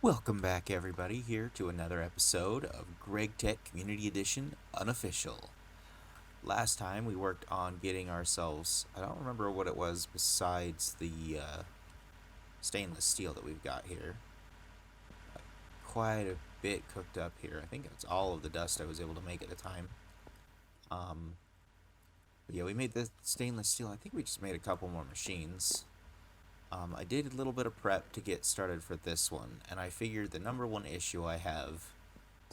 Welcome back, everybody, here to another episode of Gregtech Community Edition Unofficial. Last time we worked on getting ourselves, I don't remember what it was besides the stainless steel that we've got here. Quite a bit cooked up here. I think it's all of the dust I was able to make at the time. Um, but yeah, we made the stainless steel. I think we just made a couple more machines. I did a little bit of prep to get started for this one, and I figured the number one issue I have,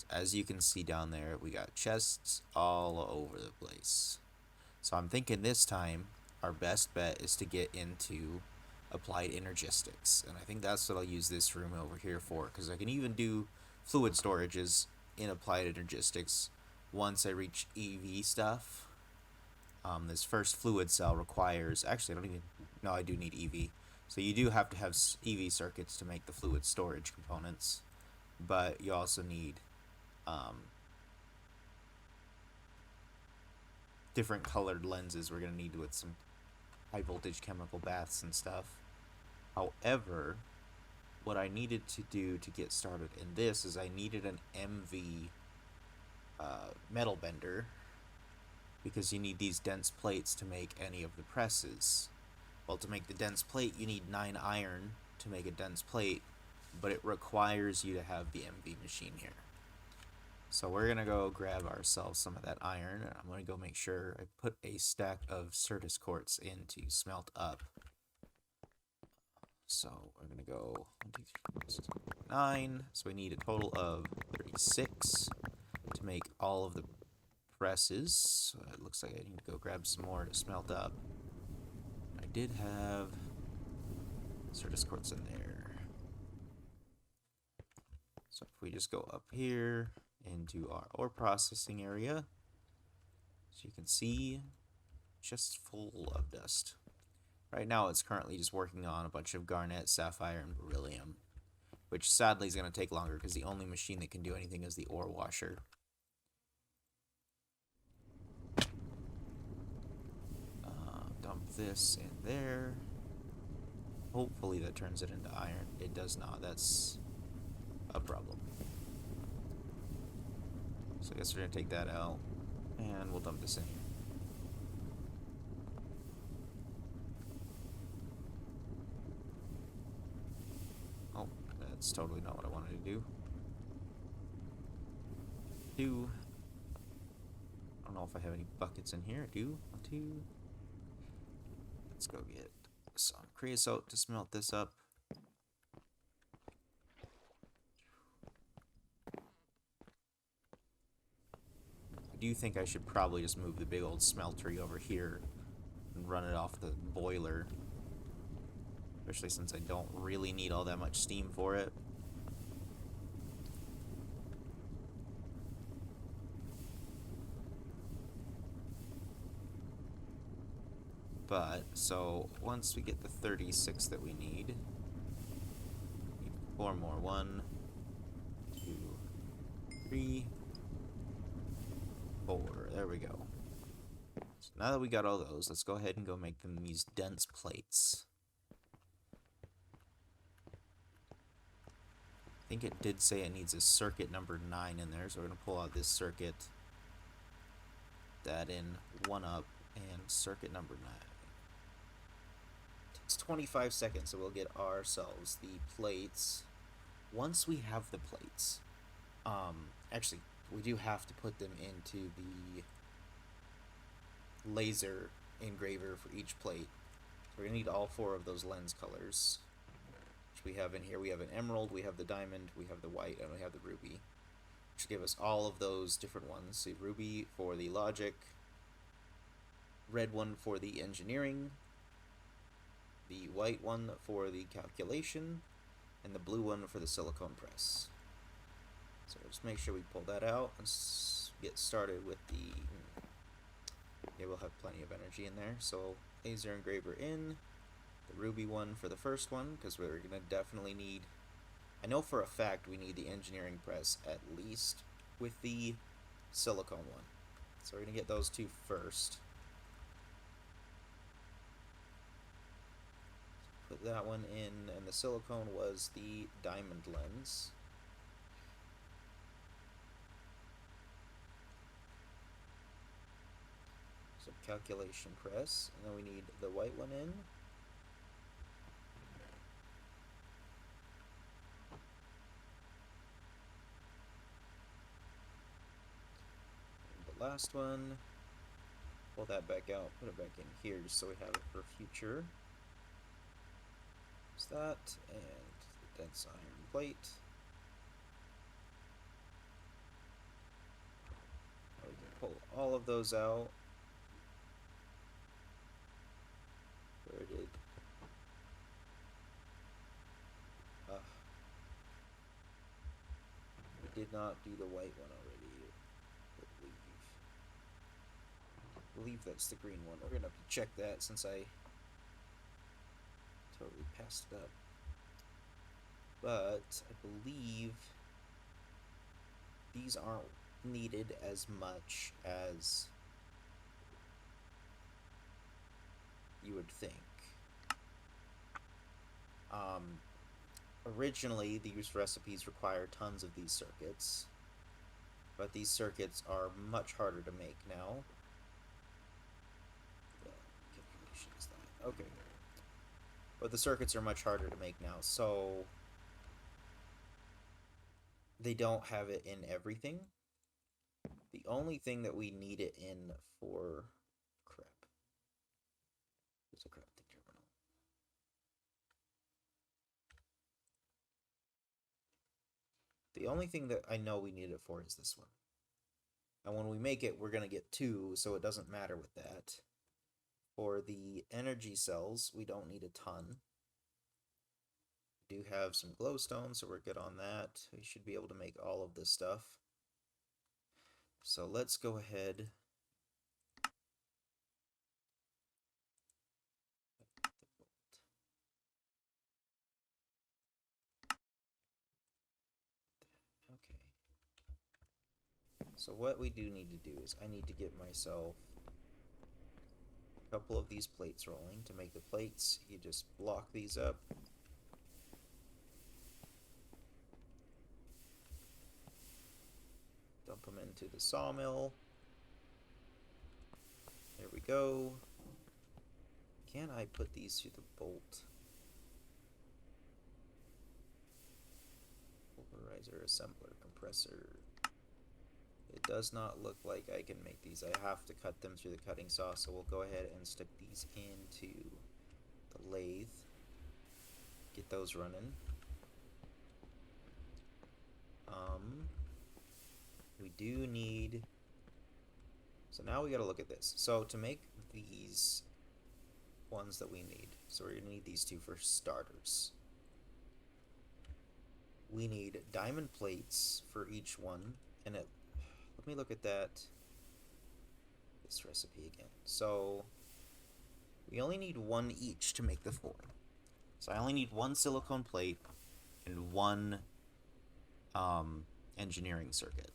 as you can see down there, we got chests all over the place. So I'm thinking this time our best bet is to get into applied energistics, and I think that's what I'll use this room over here for, because I can even do fluid storages in applied energistics once I reach EV stuff. This first fluid cell requires, actually I don't even, no, I do need EV. So you do have to have EV circuits to make the fluid storage components, but you also need um, different colored lenses we're going to need with some high voltage chemical baths and stuff. However, what I needed to do to get started in this is I needed an MV metal bender, because you need these dense plates to make any of the presses. Well, to make the dense plate, you need 9 iron to make a dense plate, but it requires you to have the MV machine here. So we're going to go grab ourselves some of that iron, and I'm going to go make sure I put a stack of Certus quartz in to smelt up. So we're going to go 1, 2, 3, 4, 6, 9. So we need a total of 36 to make all of the presses. So it looks like I need to go grab some more to smelt up. I did have Certus quartz in there. So if we just go up here into our ore processing area, so you can see, just full of dust. Right now it's currently just working on a bunch of garnet, sapphire, and beryllium, which sadly is going to take longer because the only machine that can do anything is the ore washer. Dump this in there. Hopefully that turns it into iron. It does not. That's a problem. So I guess we're going to take that out, and we'll dump this in here. Oh, that's totally not what I wanted to do. I don't know if I have any buckets in here. I do. 1, 2. Let's go get some creosote to smelt this up. I do think I should probably just move the big old smeltery over here and run it off the boiler, especially since I don't really need all that much steam for it. But, so, once we get the 36 that we need 4 more. 1, 2, 3, 4. There we go. So now that we got all those, let's go ahead and go make them these dense plates. I think it did say it needs a circuit number 9 in there, so we're going to pull out this circuit, that in, one up, and circuit number 9. Takes 25 seconds, so we'll get ourselves the plates. Once we have the plates, actually, we do have to put them into the laser engraver for each plate. So we're going to need all 4 of those lens colors, which we have in here. We have an emerald, we have the diamond, we have the white, and we have the ruby, which give us all of those different ones. So ruby for the logic, red one for the engineering, the white one for the calculation, and the blue one for the silicone press. So just make sure we pull that out and get started with the... Yeah, we'll have plenty of energy in there. So laser engraver in, the ruby one for the first one, because we're going to definitely need... I know for a fact we need the engineering press at least with the silicone one. So we're going to get those 2 first. put that one in, and the silicone was the diamond lens. So calculation press, and then we need the white one in. And the last one, pull that back out, put it back in here just so we have it for future. There's that, and the dense iron plate. Now we can pull all of those out. Where did... we did not do the white one already, I believe that's the green one. We're gonna have to check that since I totally passed it up. But I believe these aren't needed as much as you would think. Originally, these recipes require tons of these circuits, but these circuits are much harder to make now. Okay. But the circuits are much harder to make now, so they don't have it in everything. The only thing that we need it in for... crap. There's a crafting terminal. The only thing that I know we need it for is this one. And when we make it, we're going to get 2, so it doesn't matter with that. For the energy cells, we don't need a ton. We do have some glowstone, so we're good on that. We should be able to make all of this stuff. So let's go ahead. Okay. So what we do need to do is I need to get myself a couple of these plates rolling. To make the plates, you just block these up. Dump them into the sawmill. There we go. Can I put these through the bolt? Pulverizer, assembler, compressor. It does not look like I can make these. I have to cut them through the cutting saw, so we'll go ahead and stick these into the lathe. Get those running. We do need... So now we gotta look at this. So to make these ones that we need, so we're gonna need these 2 for starters. We need diamond plates for each one, and let me look at this recipe again. So we only need 1 each to make the 4. So I only need 1 silicone plate and 1 engineering circuit.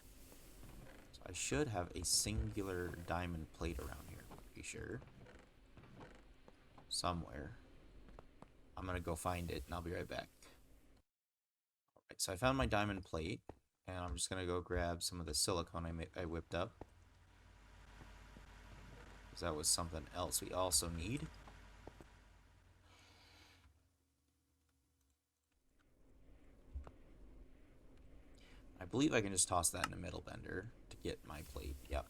So I should have a singular diamond plate around here, I'm pretty sure. Somewhere. I'm gonna go find it and I'll be right back. Alright, so I found my diamond plate, and I'm just gonna go grab some of the silicone I whipped up. Because that was something else we also need. I believe I can just toss that in a middle bender to get my plate. Yep.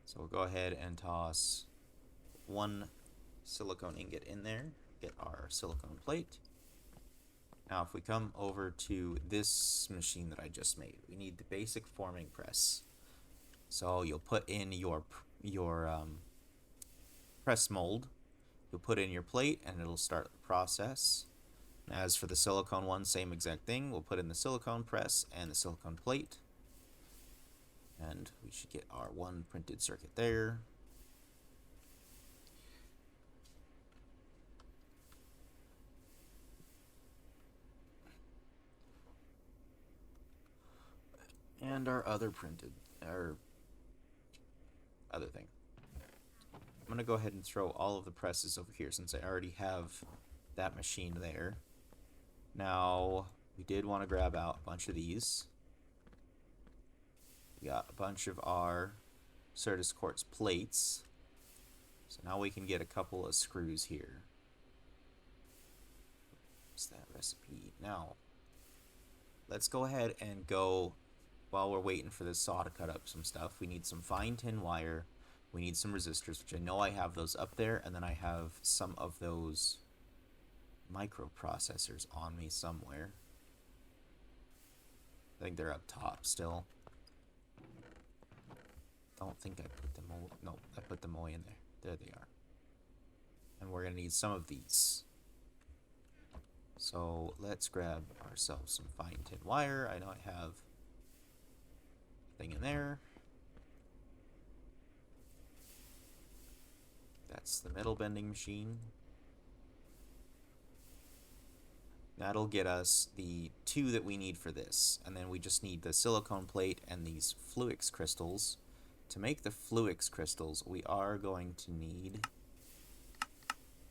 So we'll go ahead and toss 1 silicone ingot in there, get our silicone plate. Now if we come over to this machine that I just made, we need the basic forming press. So you'll put in your press mold, you'll put in your plate, and it'll start the process. As for the silicone one, same exact thing. We'll put in the silicone press and the silicone plate. And we should get our 1 printed circuit there. And our other other thing. I'm going to go ahead and throw all of the presses over here since I already have that machine there. Now, we did want to grab out a bunch of these. We got a bunch of our Certus quartz plates. So now we can get a couple of screws here. What's that recipe? Now, let's go ahead and go, while we're waiting for this saw to cut up some stuff, we need some fine tin wire. We need some resistors, which I know I have those up there, and then I have some of those microprocessors on me somewhere. I think they're up top still. Don't think I put them all. No, I put them all in there. There they are. And we're gonna need some of these. So let's grab ourselves some fine tin wire. I know I have a thing in there. That's the metal bending machine. That'll get us the 2 that we need for this. And then we just need the silicone plate and these fluix crystals. To make the fluix crystals, we are going to need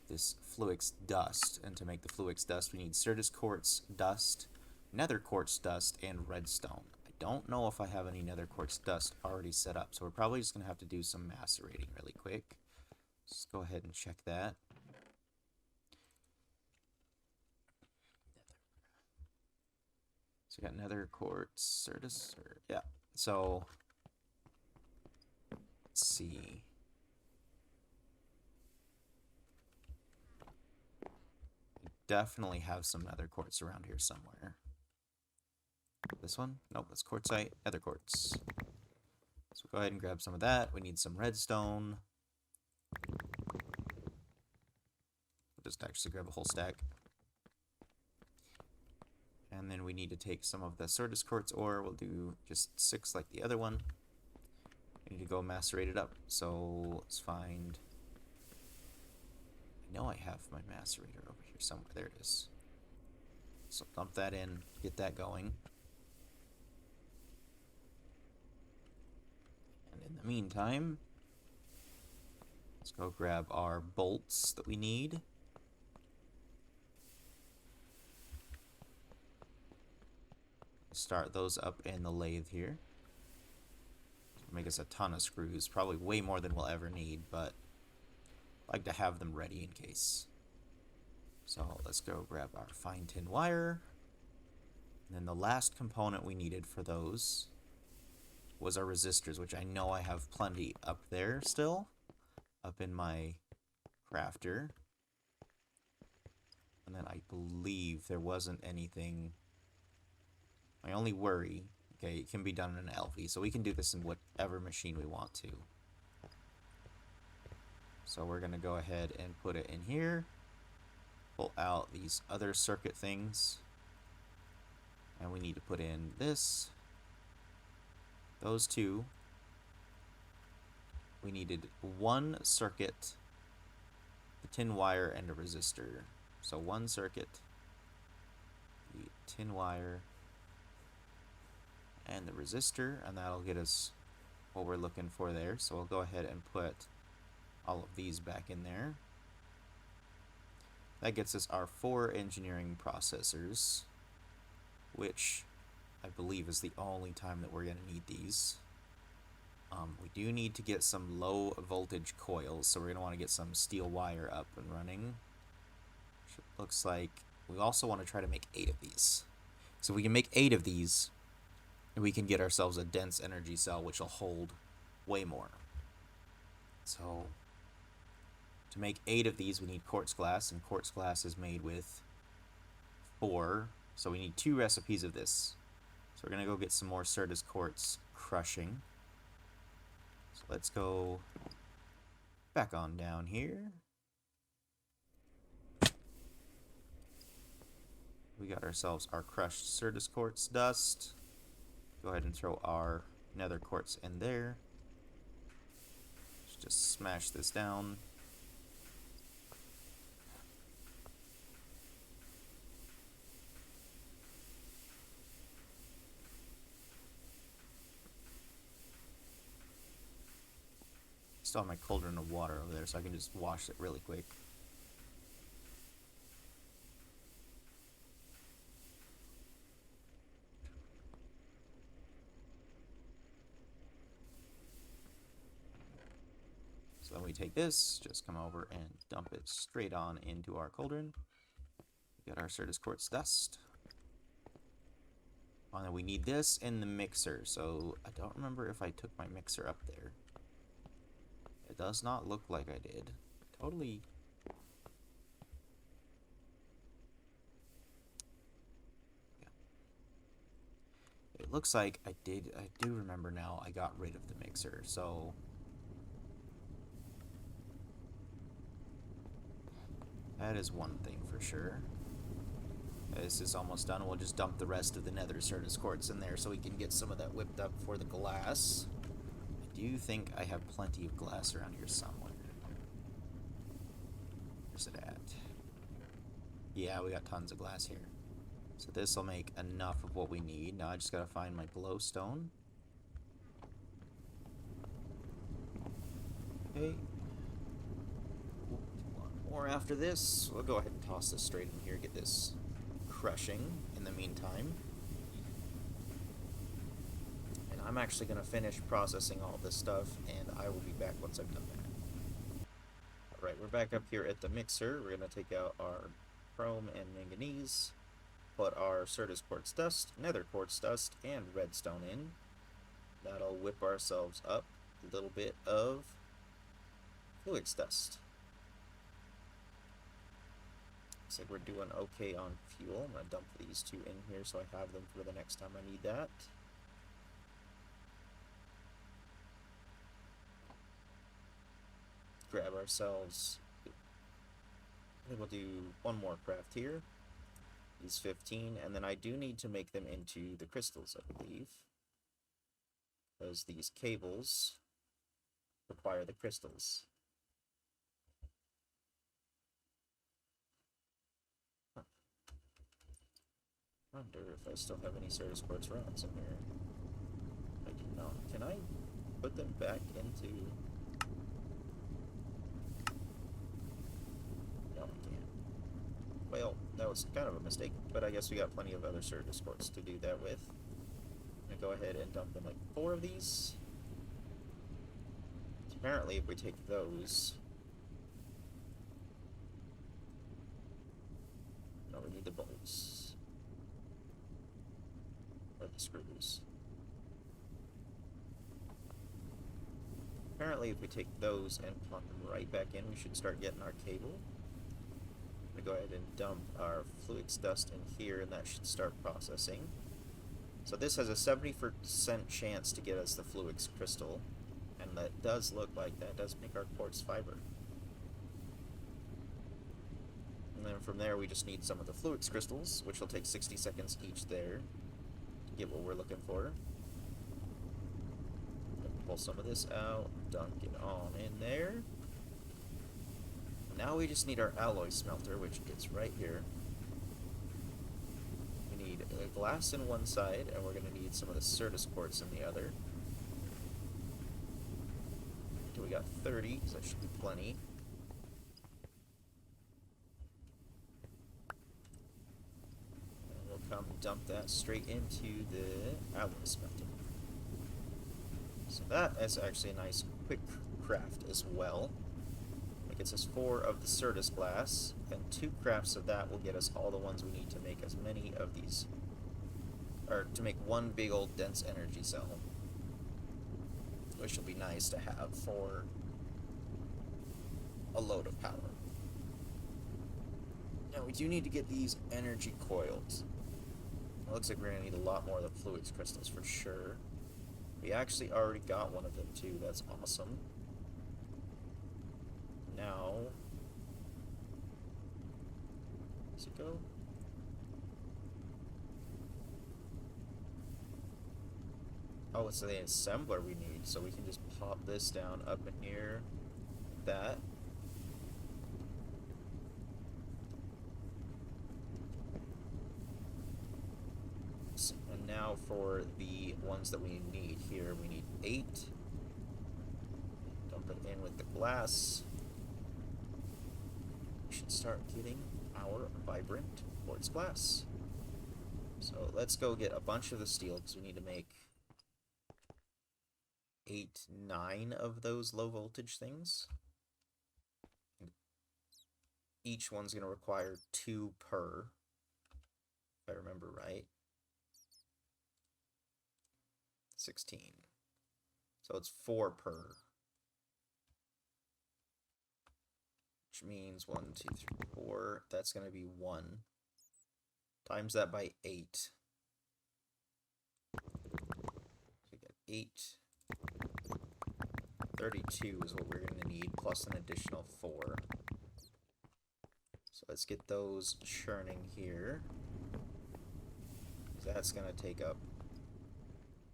this fluix dust. And to make the fluix dust, we need Certus quartz dust, nether quartz dust, and redstone. I don't know if I have any nether quartz dust already set up, so we're probably just going to have to do some macerating really quick. Let's go ahead and check that. So we got nether quartz, Certus, yeah. So let's see. I definitely have some nether quartz around here somewhere. This one? Nope, that's quartzite, nether quartz. So go ahead and grab some of that. We need some redstone. We'll just actually grab a whole stack. And then we need to take some of the Certus quartz ore. We'll do just 6 like the other one. We need to go macerate it up. So let's find... I know I have my macerator over here somewhere. There it is. So dump that in, get that going. And in the meantime, let's go grab our bolts that we need. Start those up in the lathe here. Make us a ton of screws, probably way more than we'll ever need, but I like to have them ready in case. So let's go grab our fine tin wire. And then the last component we needed for those was our resistors, which I know I have plenty up there still, up in my crafter. And then I believe there wasn't anything... My only worry, okay, it can be done in an LV, so we can do this in whatever machine we want to. So we're going to go ahead and put it in here. Pull out these other circuit things. And we need to put in this. Those 2. We needed 1 circuit, the tin wire, and a resistor. So 1 circuit, the tin wire, and the resistor, and that'll get us what we're looking for there. So we'll go ahead and put all of these back in there. That gets us our 4 engineering processors, which I believe is the only time that we're going to need these. We do need to get some low voltage coils, so we're going to want to get some steel wire up and running. Which looks like we also want to try to make 8 of these. So if we can make 8 of these, we can get ourselves a dense energy cell, which will hold way more. So to make 8 of these, we need quartz glass, and quartz glass is made with 4. So we need 2 recipes of this. So we're going to go get some more Certus quartz crushing. So let's go back on down here. We got ourselves our crushed Certus quartz dust. Go ahead and throw our nether quartz in there. Let's just smash this down. Still have my cauldron of water over there, so I can just wash it really quick. we take this, just come over and dump it straight on into our cauldron. We got our Certus quartz dust. And then we need this in the mixer, so I don't remember if I took my mixer up there. It does not look like I did. Totally. Yeah. It looks like I did. I do remember now I got rid of the mixer, so that is one thing for sure. This is almost done. We'll just dump the rest of the nether Certus quartz in there so we can get some of that whipped up for the glass. I do think I have plenty of glass around here somewhere. Where's it at? Yeah, we got tons of glass here. So this will make enough of what we need. Now I just gotta find my glowstone. Okay. One more after this. We'll go ahead and toss this straight in here, get this crushing in the meantime. And I'm actually going to finish processing all this stuff, and I will be back once I've done that. Alright, we're back up here at the mixer. We're going to take out our chrome and manganese, put our Certus quartz dust, nether quartz dust, and redstone in. That'll whip ourselves up a little bit of fluix dust. Looks like we're doing okay on fuel. I'm going to dump these two in here so I have them for the next time I need that. Grab ourselves. I think we'll do one more craft here. These 15, and then I do need to make them into the crystals, I believe. Because these cables require the crystals. I wonder if I still have any Certus quartz rods in here. I do not. Can I put them back into... No, I can't. Well, that was kind of a mistake, but I guess we got plenty of other Certus quartz to do that with. I'm gonna go ahead and dump in like 4 of these. Apparently, if we take those... No, we need the bolts. Or the screws. Apparently, if we take those and plug them right back in, we should start getting our cable. I'm going to go ahead and dump our fluix dust in here, and that should start processing. So this has a 70% chance to get us the fluix crystal, and that does look like that does make our quartz fiber. And then from there, we just need some of the fluix crystals, which will take 60 seconds each there to get what we're looking for. Pull some of this out, dunk it on in there. Now we just need our alloy smelter, which is right here. We need a glass in one side, and we're going to need some of the Certus quartz in the other. So we got 30, so that should be plenty. And we'll come dump that straight into the alloy smelter. So that is actually a nice quick craft as well. It gets us 4 of the Certus glass, and 2 crafts of that will get us all the ones we need to make as many of these, or to make one big old dense energy cell, which will be nice to have for a load of power. Now we do need to get these energy coils. It looks like we're going to need a lot more of the fluix crystals for sure. We actually already got one of them too, that's awesome. Now, does it go? Oh, it's the assembler we need, so we can just pop this down up in here, like that. And now for the ones that we need here, we need 8. Dump it in with the glass. We should start getting our vibrant quartz glass. So let's go get a bunch of the steel, because we need to make 8, 9 of those low voltage things. each one's going to require 2 per, if I remember right. 16. So it's 4 per. Which means 1, 2, 3, 4. That's going to be 1. Times that by 8. So we get 8. 32 is what we're going to need, plus an additional 4. So let's get those churning here. That's going to take up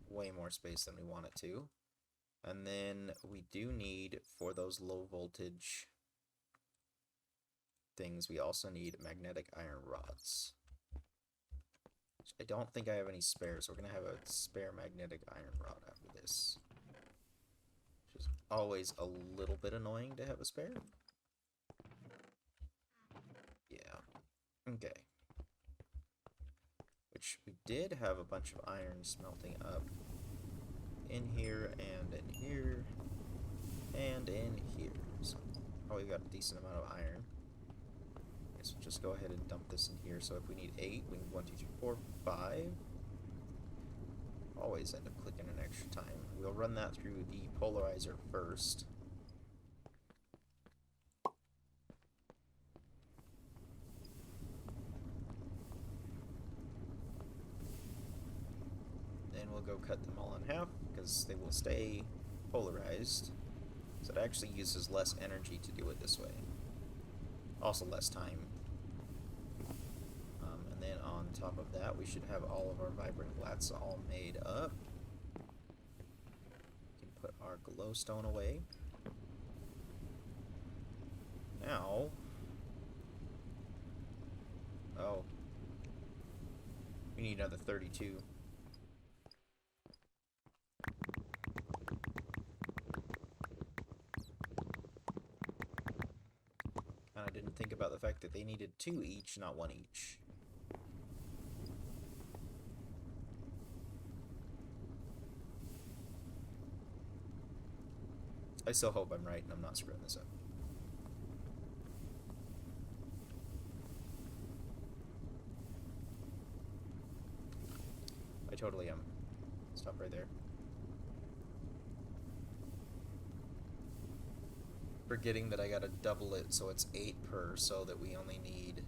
way more space than we want it to. And then we do need, for those low voltage things, we also need magnetic iron rods. I don't think I have any spares, so we're going to have a spare magnetic iron rod after this. Which is always a little bit annoying to have a spare. Yeah. Okay. Which we did have a bunch of iron smelting up in here and in here and in here. So probably got a decent amount of iron. So just go ahead and dump this in here. So if we need 8, we need 1, 2, 3, 4, 5. Always end up clicking an extra time. We'll run that through the polarizer first. Then we'll go cut them all in half because they will stay polarized. So it actually uses less energy to do it this way. Also less time. And then on top of that, we should have all of our vibrant glats all made up. We can put our glowstone away. Now... Oh. We need another 32. I didn't think about the fact that they needed 2 each, not 1 each. I still hope I'm right and I'm not screwing this up. I totally am. Stop right there. Forgetting that I gotta double it so it's 8 per, so that we only need...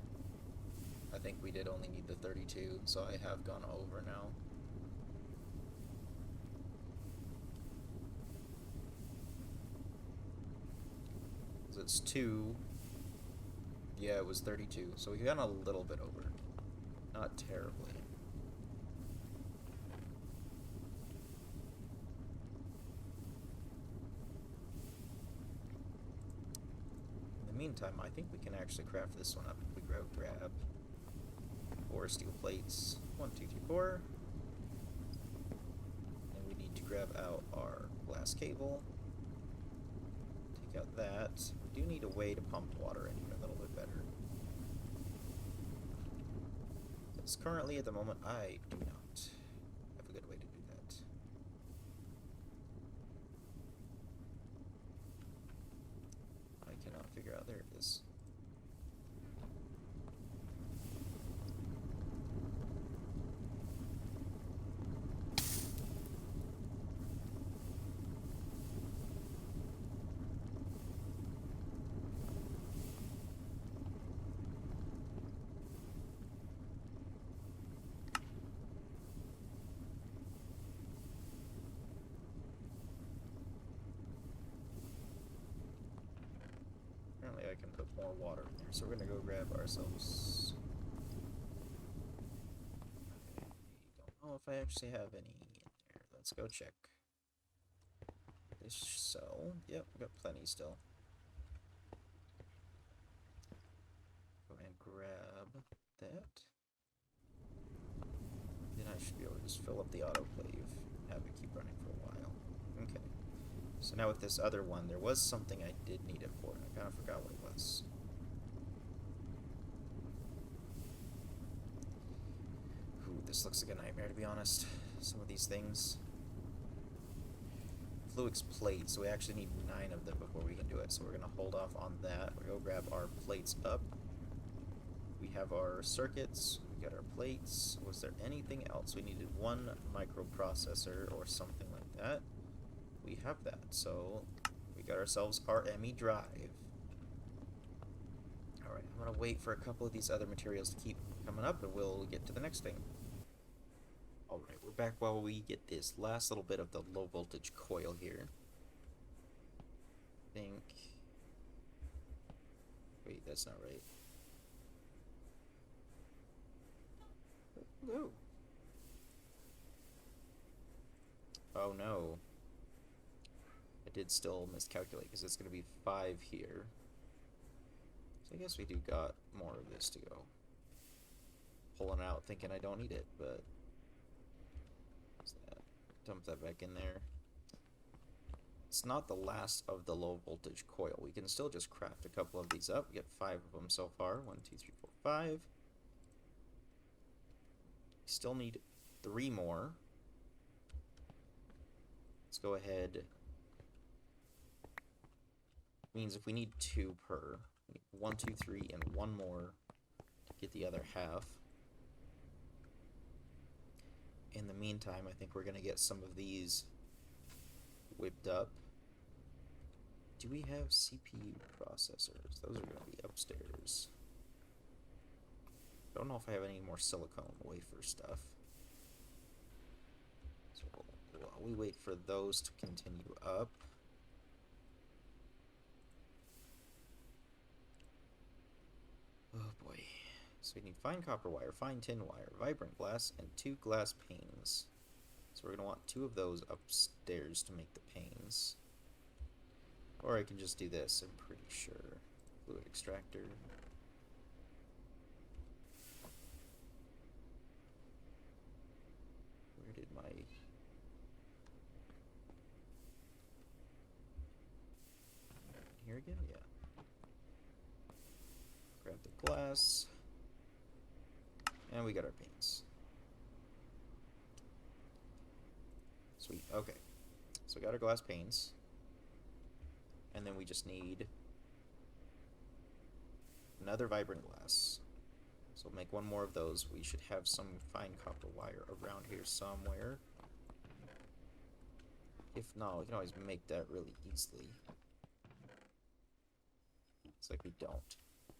I think we did only need the 32, so I have gone over now. It's 2. Yeah, it was 32, so we got a little bit over. Not terribly. In the meantime, I think we can actually craft this one up. We grab 4 steel plates. 1, 2, 3, 4. And we need to grab out our glass cable. Take out that. We do need a way to pump water in here a little bit better. Because currently, at the moment, I do not have a good way to do that. I cannot figure out. There it is. I can put more water in there. So we're going to go grab ourselves... I don't know if I actually have any in there. Let's go check. So, yep, we got plenty still. Go ahead and grab that. Then I should be able to just fill up the autoclave and have it keep running for a while. Okay. So now with this other one, there was something I did need it for, and I kind of forgot what it was. Ooh, this looks like a nightmare, to be honest. Some of these things. Fluix plate, so we actually need 9 of them before we can do it, so we're going to hold off on that. We're going to go grab our plates up. have our circuits, we got our plates. Was there anything else? We needed one microprocessor or something like that. We have that, so we got ourselves our ME drive. Alright, I'm gonna wait for a couple of these other materials to keep coming up and we'll get to the next thing. Alright, we're back while we get this last little bit of the low voltage coil here. I think... Wait, that's not right. Ooh. Oh no. I did still miscalculate because it's going to be 5 here. So I guess we do got more of this to go. Pulling out thinking I don't need it, but... What's that? Dump that back in there. It's not the last of the low voltage coil. We can still just craft a couple of these up. We get 5 of them so far. 1, 2, 3, 4, 5. We still need 3 more. Let's go ahead. Means if we need 2 per, 1, 2, 3, and 1 more to get the other half. In the meantime, I think we're going to get some of these whipped up. Do we have CPU processors? Those are going to be upstairs. I don't know if I have any more silicone wafer stuff. So while we wait for those to continue up, oh boy. So we need fine copper wire, fine tin wire, vibrant glass, and 2 glass panes. So we're going to want 2 of those upstairs to make the panes. Or I can just do this, I'm pretty sure. Fluid extractor. Where did my... Here again? Yeah. Grab the glass. And we got our panes. Sweet, okay. So we got our glass panes. And then we just need another vibrant glass. So we'll make 1 more of those. We should have some fine copper wire around here somewhere. If not, we can always make that really easily. Looks like we don't.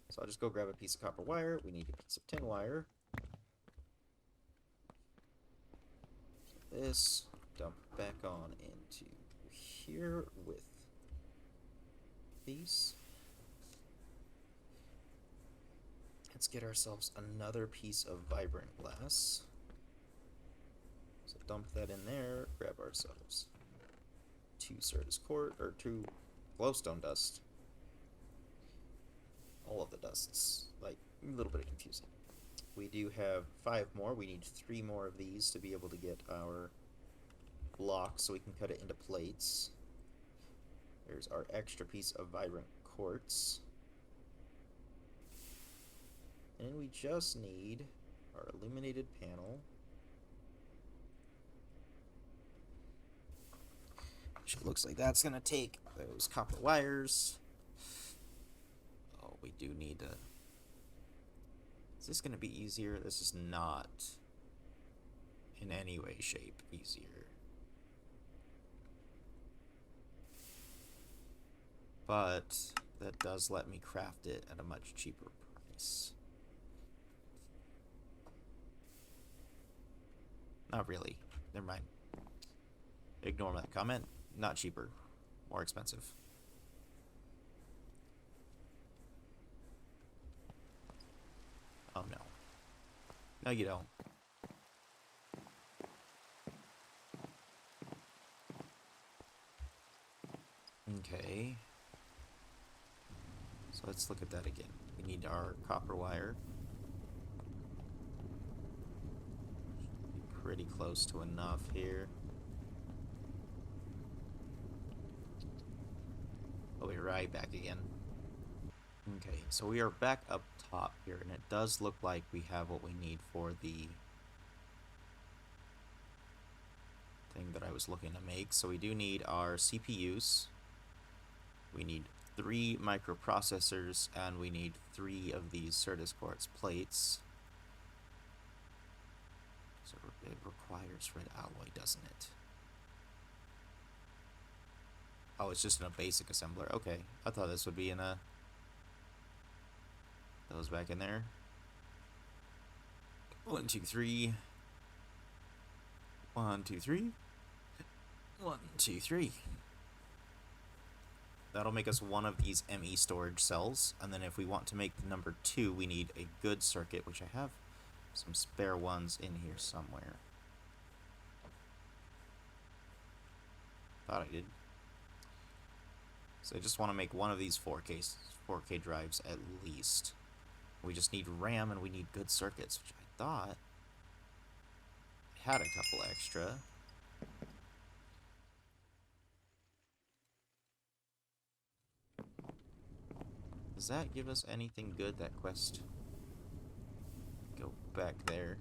So I'll just go grab a piece of copper wire. We need a piece of tin wire. So this, dump back on into here with these. Let's get ourselves another piece of vibrant glass. So dump that in there, grab ourselves 2 Certus quartz, or 2 glowstone dust. All of the dusts, like, a little bit confusing. We do have 5 more. We need 3 more of these to be able to get our block so we can cut it into plates. There's our extra piece of vibrant quartz. And we just need our illuminated panel. Which it looks like that's going to take those copper wires. Oh, we do need to... Is this going to be easier? This is not in any way, shape easier. But that does let me craft it at a much cheaper price. Not really. Never mind. Ignore that comment. Not cheaper. More expensive. Oh no. No, you don't. Okay. So let's look at that again. We need our copper wire. Pretty close to enough here. We'll be right back again. Okay, so we are back up top here, and it does look like we have what we need for the thing that I was looking to make. So we do need our CPUs. We need 3 microprocessors, and we need 3 of these Certus quartz plates. So it requires red alloy, doesn't it? Oh, it's just in a basic assembler. Okay, I thought this would be in a... Those back in there. 1, 2, 3. 1, 2, 3. 1, 2, 3. That'll make us one of these ME storage cells, and then if we want to make the number 2, we need a good circuit, which I have some spare ones in here somewhere. Thought I did. So I just want to make one of these 4K drives at least. We just need RAM and we need good circuits, which I thought I had a couple extra. Does that give us anything good, that quest? Go back there.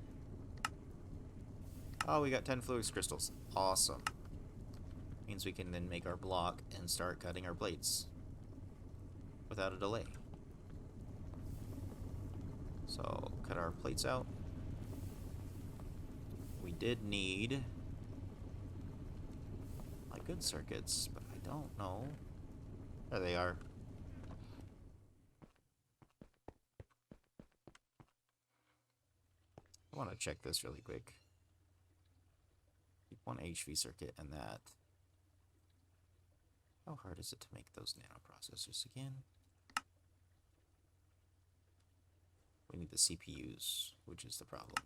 Oh, we got 10 fluix crystals. Awesome. Means we can then make our block and start cutting our blades without a delay. So, cut our plates out. We did need my good circuits, but I don't know. There they are. I want to check this really quick. Keep one HV circuit and that. How hard is it to make those nanoprocessors again? We need the CPUs, which is the problem.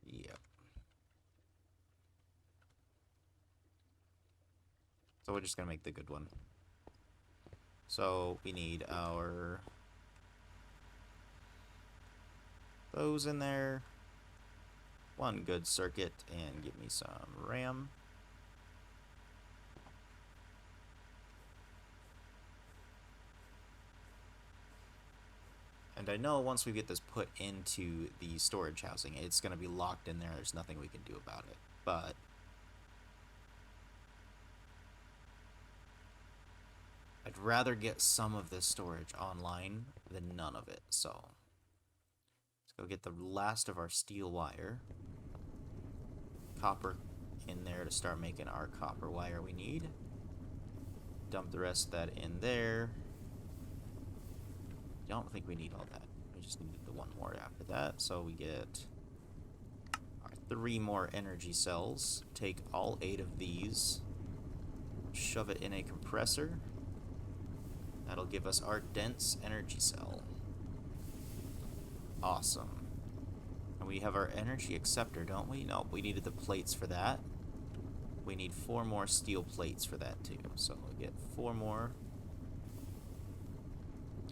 Yep. So we're just gonna make the good one. So we need our... those in there. One good circuit, and give me some RAM. And I know once we get this put into the storage housing, it's going to be locked in there. There's nothing we can do about it. But I'd rather get some of this storage online than none of it. So let's go get the last of our steel wire. Copper in there to start making our copper wire we need. Dump the rest of that in there. Don't think we need all that. We just needed the one more after that. So we get our 3 more energy cells. Take all 8 of these. Shove it in a compressor. That'll give us our dense energy cell. Awesome. And we have our energy acceptor, don't we? No, we needed the plates for that. We need 4 more steel plates for that too. So we get 4 more.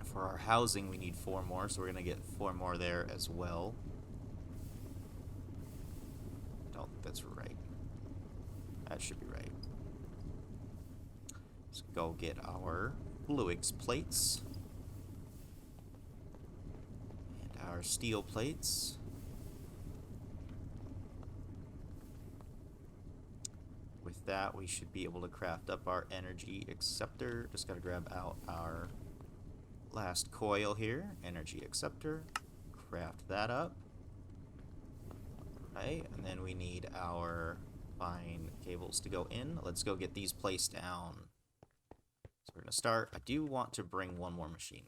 For our housing, we need 4 more, so we're going to get 4 more there as well. Don't think that's right. That should be right. Let's go get our fluix plates. And our steel plates. With that, we should be able to craft up our energy acceptor. Just got to grab out our last coil here, energy acceptor, craft that up. Right, and then we need our fine cables to go in. Let's go get these placed down. So we're gonna start. I do want to bring one more machine.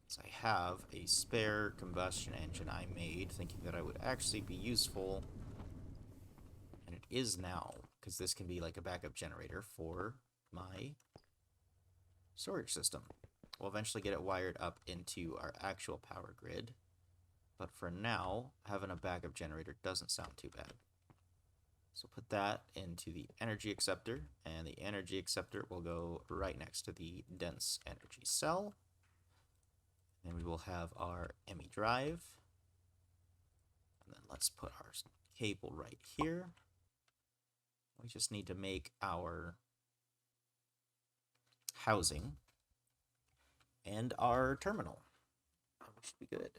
So I have a spare combustion engine I made, thinking that I would actually be useful. And it is now, because this can be like a backup generator for my storage system. We'll eventually get it wired up into our actual power grid, but for now, having a backup generator doesn't sound too bad. So put that into the energy acceptor, and the energy acceptor will go right next to the dense energy cell. And we will have our ME drive. And then let's put our cable right here. We just need to make our housing and our terminal. Which should be good.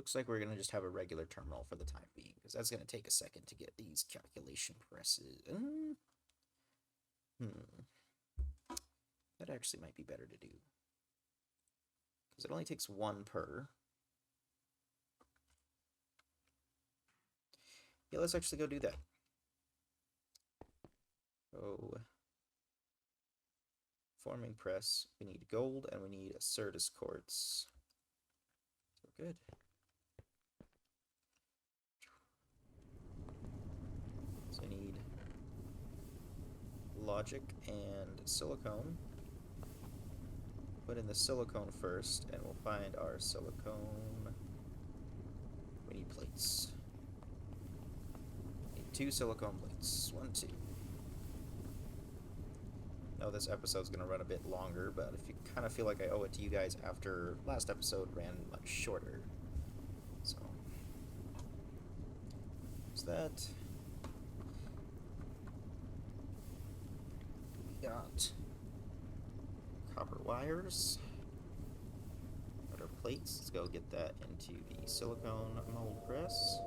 Looks like we're going to just have a regular terminal for the time being, because that's going to take a second to get these calculation presses. That actually might be better to do, because it only takes one per. Yeah, let's actually go do that. So, forming press, we need gold and we need Certus quartz. So good. So I need logic and silicone. Put in the silicone first, and we'll find our silicone. We need plates. Need 2 silicone plates. 1, 2. I know this episode's going to run a bit longer, but if you kind of feel like I owe it to you guys after last episode ran much shorter. So, there's that. We got copper wires. Got our plates. Let's go get that into the silicone mold press.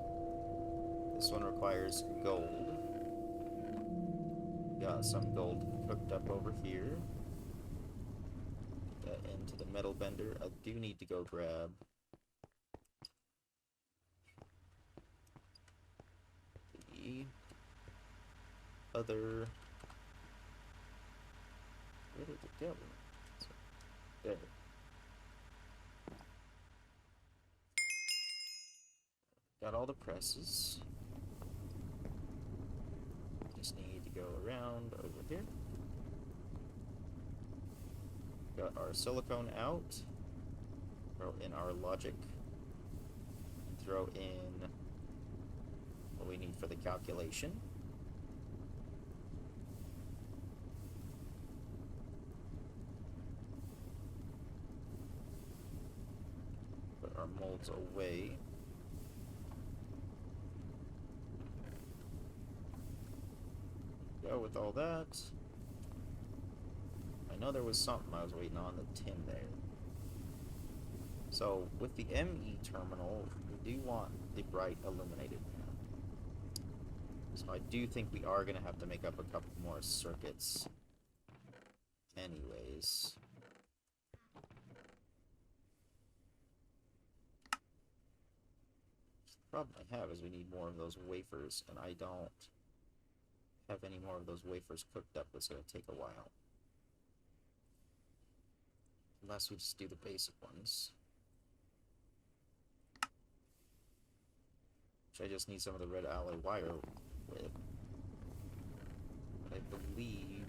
This one requires gold. Got some gold cooked up over here. Get that into the metal bender. I do need to go grab the other. Where did it go? There. Got all the presses. Just need to go around over here. Got our silicone out. Throw in our logic. Throw in what we need for the calculation. Put our molds away. Go with all that. I know there was something I was waiting on the tin there. So with the ME terminal, we do want the bright illuminated panel. So I do think we are going to have to make up a couple more circuits anyways. The problem I have is we need more of those wafers, and I don't have any more of those wafers cooked up. It's going to take a while. Unless we just do the basic ones. Which I just need some of the red alloy wire with. But I believe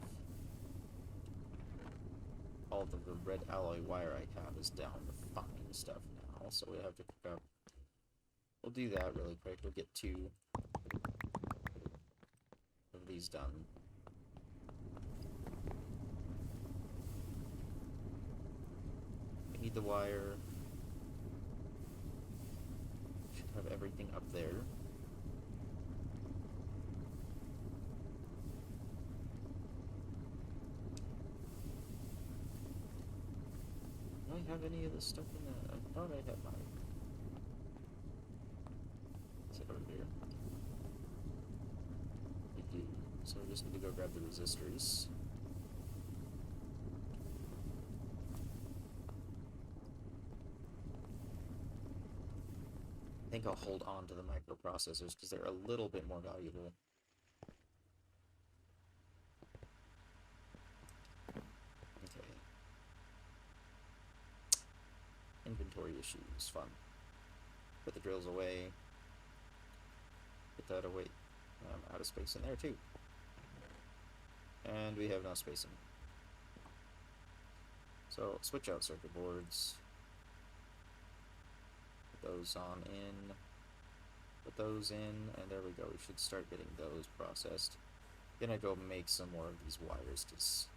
all of the red alloy wire I have is down to fine stuff now. So we have to cook up. We'll do that really quick. We'll get 2 of these done. We need the wire. Should have everything up there. Do I have any of this stuff in that? I thought I had mine. Is it over here? I do. So we just need to go grab the resistors. I think I'll hold on to the microprocessors because they're a little bit more valuable. Okay. Inventory issues. Fun. Put the drills away. Put that away. I'm out of space in there too. And we have no space in. So switch out circuit boards. Put those on in. Put those in, and there we go. We should start getting those processed. Gonna go make some more of these wires because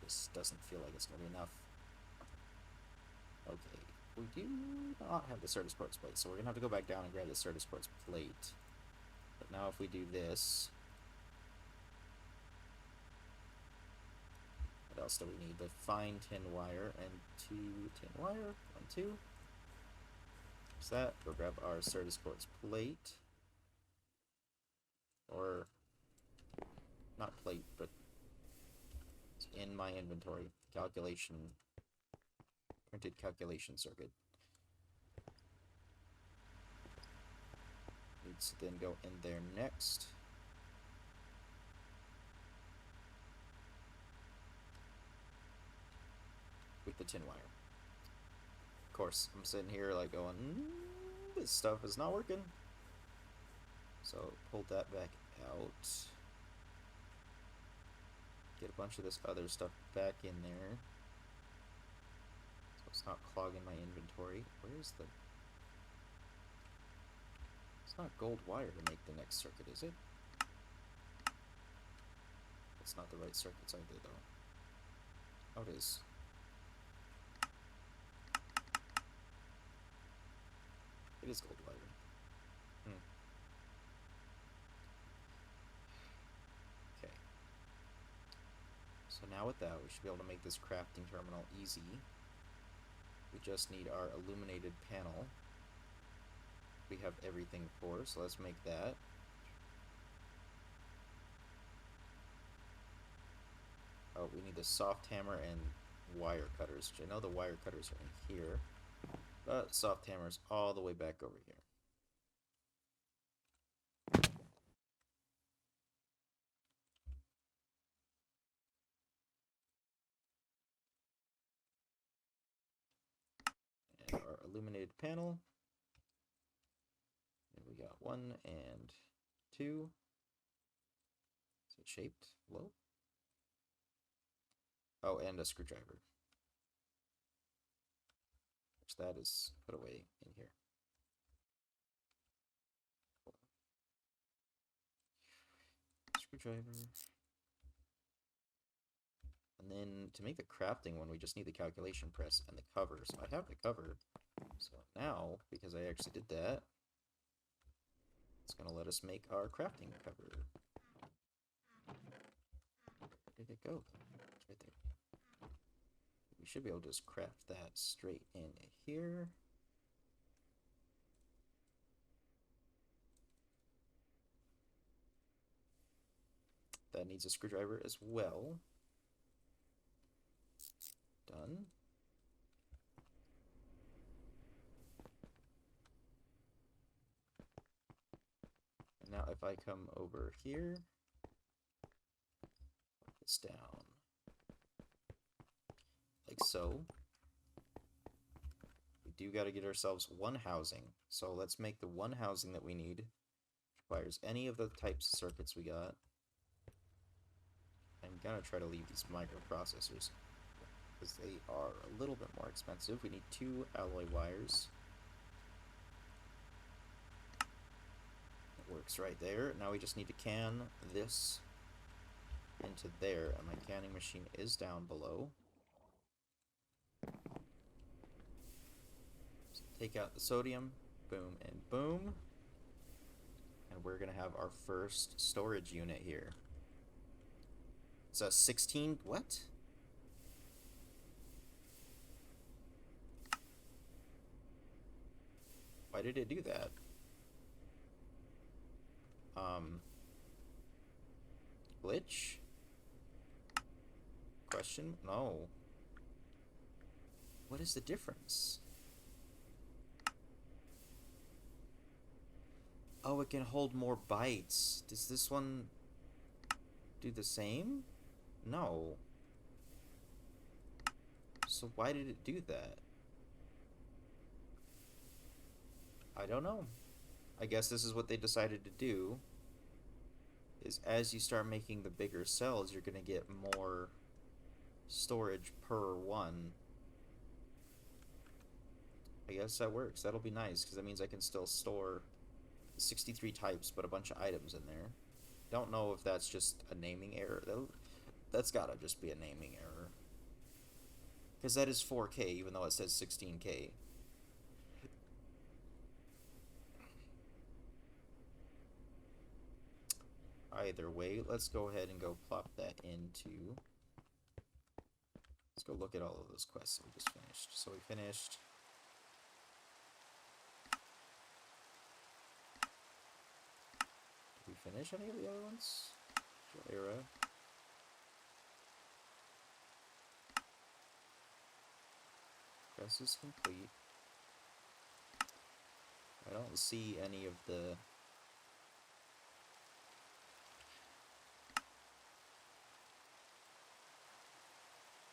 this doesn't feel like it's gonna be enough. Okay, we do not have the Certus quartz plate, so we're gonna have to go back down and grab the Certus quartz plate. But now if we do this, what else do we need? The fine tin wire and 2 tin wire. 1, 2. Is that? Go grab our Certus Quartz plate. Or, not plate, but it's in my inventory. Printed calculation circuit. Needs to then go in there next. With the tin wire. Of course, I'm sitting here like going, this stuff is not working. So pulled that back out. Get a bunch of this other stuff back in there. So it's not clogging my inventory. Where's the... It's not gold wire to make the next circuit, is it? It's not the right circuits either, though. Oh, it is. It is gold wire. Okay. So now with that, we should be able to make this crafting terminal easy. We just need our illuminated panel. We have everything for, so let's make that. Oh, we need the soft hammer and wire cutters. I know the wire cutters are in here, but soft hammer's all the way back over here. And our illuminated panel. And we got 1 and 2. Is it shaped low? Oh, and a screwdriver. Which that is put away in here. Screwdriver. And then to make the crafting one, we just need the calculation press and the cover. So I have the cover. So now, because I actually did that, it's going to let us make our crafting cover. Where did it go? It's right there. We should be able to just craft that straight in here. That needs a screwdriver as well. Done. And now if I come over here, put this down like so. We do got to get ourselves one housing. So let's make the one housing that we need. Requires any of the types of circuits we got. I'm gonna try to leave these microprocessors because they are a little bit more expensive. We need 2 alloy wires. It works right there. Now we just need to can this into there, and my canning machine is down below. So take out the sodium, boom and boom, and we're gonna have our first storage unit here. It's a 16, what? Why did it do that? Glitch? Question? No. What is the difference? Oh, it can hold more bytes. Does this one do the same? No. So why did it do that? I don't know. I guess this is what they decided to do. Is as you start making the bigger cells, you're going to get more storage per one. I guess that works. That'll be nice, because that means I can still store 63 types, but a bunch of items in there. Don't know if that's just a naming error, though. That's gotta just be a naming error. Because that is 4K, even though it says 16K. Either way, let's go ahead and go plop that into... Let's go look at all of those quests that we just finished. So we finished finish any of the other ones? Era. Press is complete. I don't see any of the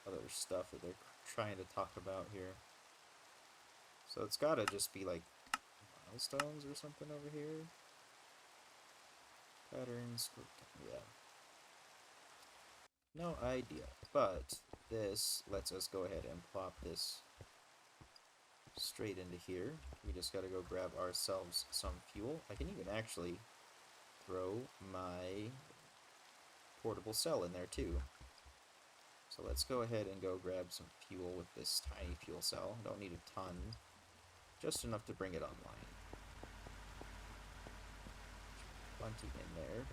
other stuff that they're trying to talk about here. So it's gotta just be like milestones or something over here. Patterns, yeah. No idea. But this lets us go ahead and plop this straight into here. We just gotta go grab ourselves some fuel. I can even actually throw my portable cell in there too. So let's go ahead and go grab some fuel with this tiny fuel cell. Don't need a ton, just enough to bring it online. Plenty in there.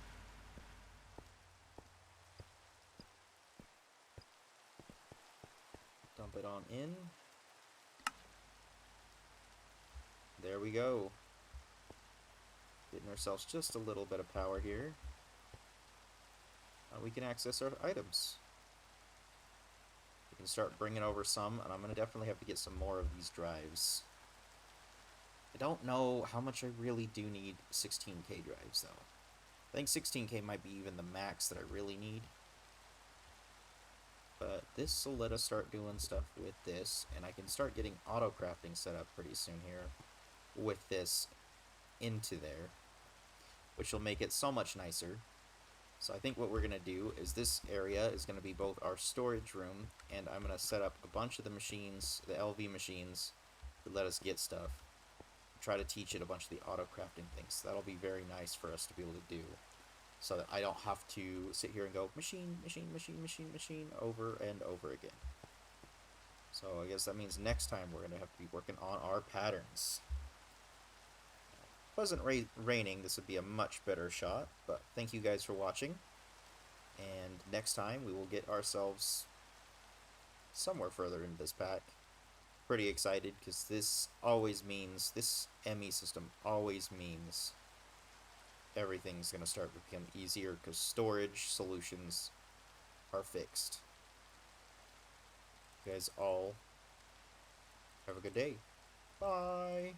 Dump it on in. There we go. Getting ourselves just a little bit of power here. We can access our items. We can start bringing over some, and I'm going to definitely have to get some more of these drives. I don't know how much I really do need 16K drives, though. I think 16K might be even the max that I really need. But this will let us start doing stuff with this, and I can start getting auto crafting set up pretty soon here with this into there, which will make it so much nicer. So I think what we're going to do is this area is going to be both our storage room, and I'm going to set up a bunch of the machines, the LV machines, to let us get stuff. Try to teach it a bunch of the auto crafting things. That'll be very nice for us to be able to do, so that I don't have to sit here and go machine, machine, machine, machine, machine over and over again. So I guess that means next time we're going to have to be working on our patterns. If it wasn't raining, this would be a much better shot, but thank you guys for watching, and next time we will get ourselves somewhere further into this pack. Pretty excited, because this always means, this ME system always means everything's going to start to become easier, because storage solutions are fixed. You guys all have a good day. Bye!